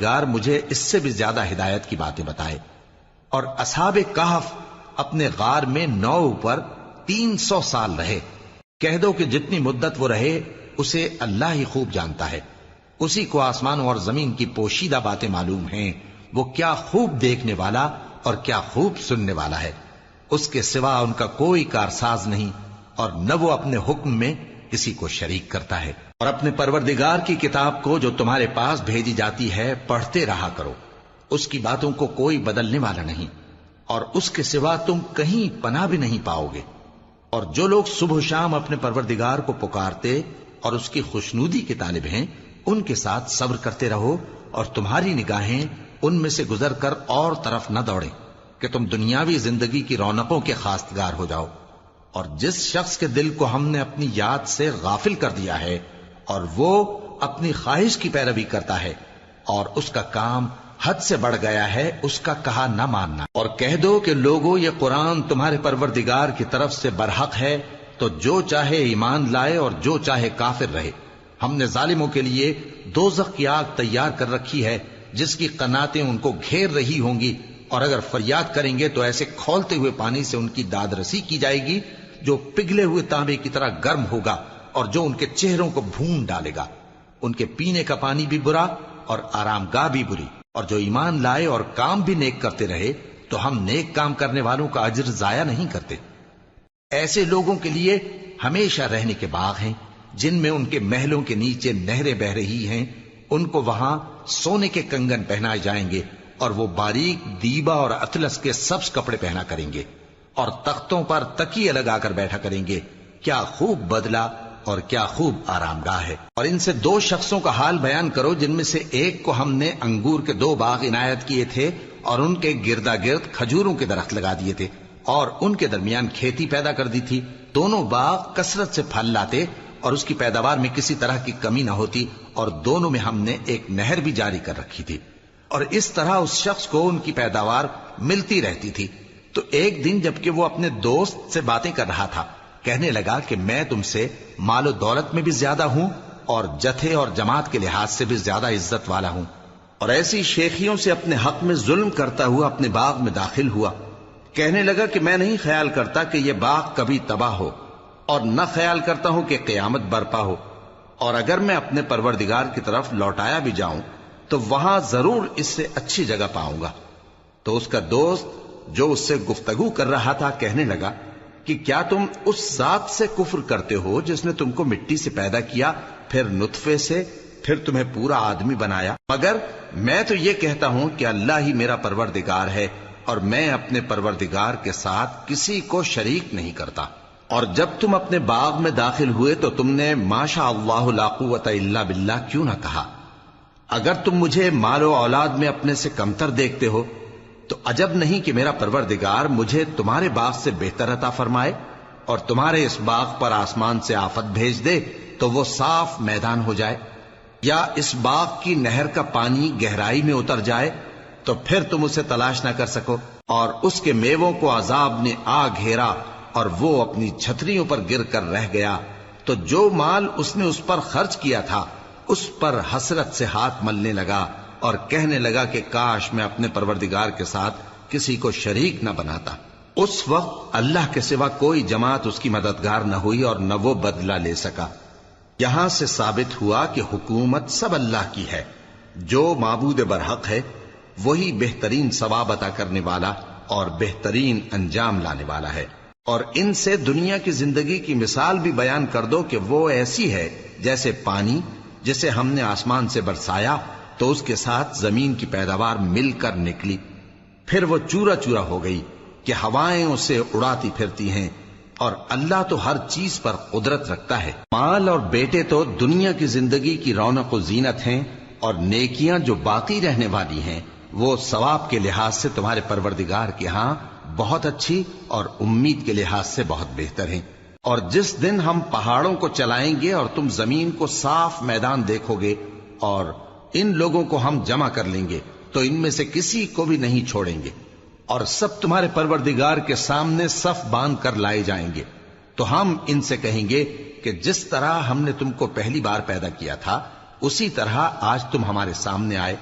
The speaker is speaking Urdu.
پروردگار مجھے اس سے بھی زیادہ ہدایت کی باتیں بتائے۔ اور اصحاب کہف اپنے غار میں 9 پر 300 سال رہے۔ کہہ دو کہ جتنی مدت وہ رہے اسے اللہ ہی خوب جانتا ہے، اسی کو آسمانوں اور زمین کی پوشیدہ باتیں معلوم ہیں، وہ کیا خوب دیکھنے والا اور کیا خوب سننے والا ہے۔ اس کے سوا ان کا کوئی کارساز نہیں، اور نہ وہ اپنے حکم میں کسی کو شریک کرتا ہے۔ اور اپنے پروردگار کی کتاب کو جو تمہارے پاس بھیجی جاتی ہے پڑھتے رہا کرو، اس کی باتوں کو کوئی بدلنے والا نہیں، اور اس کے سوا تم کہیں پناہ بھی نہیں پاؤ گے۔ اور جو لوگ صبح و شام اپنے پروردگار کو پکارتے اور اس کی خوشنودی کے طالب ہیں، ان کے ساتھ صبر کرتے رہو، اور تمہاری نگاہیں ان میں سے گزر کر اور طرف نہ دوڑیں کہ تم دنیاوی زندگی کی رونقوں کے خواستگار ہو جاؤ۔ اور جس شخص کے دل کو ہم نے اپنی یاد سے غافل کر دیا ہے اور وہ اپنی خواہش کی پیروی کرتا ہے اور اس کا کام حد سے بڑھ گیا ہے، اس کا کہا نہ ماننا۔ اور کہہ دو کہ لوگوں، یہ قرآن تمہارے پروردگار کی طرف سے برحق ہے، تو جو چاہے ایمان لائے اور جو چاہے کافر رہے۔ ہم نے ظالموں کے لیے دوزخ کی آگ تیار کر رکھی ہے جس کی قناتیں ان کو گھیر رہی ہوں گی، اور اگر فریاد کریں گے تو ایسے کھولتے ہوئے پانی سے ان کی داد رسی کی جائے گی جو پگھلے ہوئے تانبے کی طرح گرم ہوگا، اور جو ان کے چہروں کو بھون ڈالے گا۔ ان کے پینے کا پانی بھی برا اور آرام گاہ بھی بری۔ اور جو ایمان لائے اور کام بھی نیک کرتے رہے تو ہم نیک کام کرنے والوں کا اجر ضائع نہیں کرتے۔ ایسے لوگوں کے لیے ہمیشہ رہنے کے باغ ہیں جن میں ان کے محلوں کے نیچے نہریں بہ رہی ہیں، ان کو وہاں سونے کے کنگن پہنائے جائیں گے، اور وہ باریک دیبا اور اطلس کے سبز کپڑے پہنا کریں گے، اور تختوں پر تکیے لگا کر بیٹھا کریں گے۔ کیا خوب بدلہ اور کیا خوب آرام گاہ ہے۔ اور ان سے 2 شخصوں کا حال بیان کرو جن میں سے ایک کو ہم نے انگور کے 2 باغ عنایت کیے تھے اور ان کے گردا گرد کھجوروں کے درخت لگا دیے تھے، اور ان کے درمیان کھیتی پیدا کر دی تھی۔ دونوں باغ کثرت سے پھل لاتے اور اس کی پیداوار میں کسی طرح کی کمی نہ ہوتی، اور دونوں میں ہم نے ایک نہر بھی جاری کر رکھی تھی، اور اس طرح اس شخص کو ان کی پیداوار ملتی رہتی تھی۔ تو ایک دن جبکہ وہ اپنے دوست سے باتیں کر رہا تھا، کہنے لگا کہ میں تم سے مال و دولت میں بھی زیادہ ہوں اور جتھے اور جماعت کے لحاظ سے بھی زیادہ عزت والا ہوں، اور ایسی شیخیوں سے اپنے حق میں ظلم کرتا ہوا اپنے باغ میں داخل ہوا۔ کہنے لگا کہ میں نہیں خیال کرتا کہ یہ باغ کبھی تباہ ہو، اور نہ خیال کرتا ہوں کہ قیامت برپا ہو، اور اگر میں اپنے پروردگار کی طرف لوٹایا بھی جاؤں تو وہاں ضرور اس سے اچھی جگہ پاؤں گا۔ تو اس کا دوست جو اس سے گفتگو کر رہا تھا کہنے لگا کہ کیا تم اس ذات سے کفر کرتے ہو جس نے تم کو مٹی سے پیدا کیا، پھر نطفے سے، پھر تمہیں پورا آدمی بنایا؟ مگر میں تو یہ کہتا ہوں کہ اللہ ہی میرا پروردگار ہے، اور میں اپنے پروردگار کے ساتھ کسی کو شریک نہیں کرتا۔ اور جب تم اپنے باغ میں داخل ہوئے تو تم نے ما شاء اللہ لا قوت الا باللہ کیوں نہ کہا؟ اگر تم مجھے مال و اولاد میں اپنے سے کمتر دیکھتے ہو تو عجب نہیں کہ میرا پروردگار مجھے تمہارے باغ سے بہتر عطا فرمائے، اور تمہارے اس باغ پر آسمان سے آفت بھیج دے تو وہ صاف میدان ہو جائے، یا اس باغ کی نہر کا پانی گہرائی میں اتر جائے تو پھر تم اسے تلاش نہ کر سکو، اور اس کے میووں کو عذاب نے آ گھیرا اور وہ اپنی چھتریوں پر گر کر رہ گیا، تو جو مال اس نے اس پر خرچ کیا تھا اس پر حسرت سے ہاتھ ملنے لگا اور کہنے لگا کہ کاش میں اپنے پروردگار کے ساتھ کسی کو شریک نہ بناتا۔ اس وقت اللہ کے سوا کوئی جماعت اس کی مددگار نہ ہوئی اور نہ وہ بدلہ لے سکا۔ یہاں سے ثابت ہوا کہ حکومت سب اللہ کی ہے، جو معبود برحق ہے وہی بہترین ثواب عطا کرنے والا اور بہترین انجام لانے والا ہے۔ اور ان سے دنیا کی زندگی کی مثال بھی بیان کر دو کہ وہ ایسی ہے جیسے پانی جسے ہم نے آسمان سے برسایا تو اس کے ساتھ زمین کی پیداوار مل کر نکلی، پھر وہ چورا چورا ہو گئی کہ ہوائیں اسے اڑاتی پھرتی ہیں، اور اللہ تو ہر چیز پر قدرت رکھتا ہے۔ مال اور بیٹے تو دنیا کی زندگی کی رونق و زینت ہیں، اور نیکیاں جو باقی رہنے والی ہیں وہ ثواب کے لحاظ سے تمہارے پروردگار کے ہاں بہت اچھی اور امید کے لحاظ سے بہت بہتر ہیں۔ اور جس دن ہم پہاڑوں کو چلائیں گے اور تم زمین کو صاف میدان دیکھو گے، اور ان لوگوں کو ہم جمع کر لیں گے تو ان میں سے کسی کو بھی نہیں چھوڑیں گے، اور سب تمہارے پروردگار کے سامنے صف باندھ کر لائے جائیں گے، تو ہم ان سے کہیں گے کہ جس طرح ہم نے تم کو پہلی بار پیدا کیا تھا اسی طرح آج تم ہمارے سامنے آئے،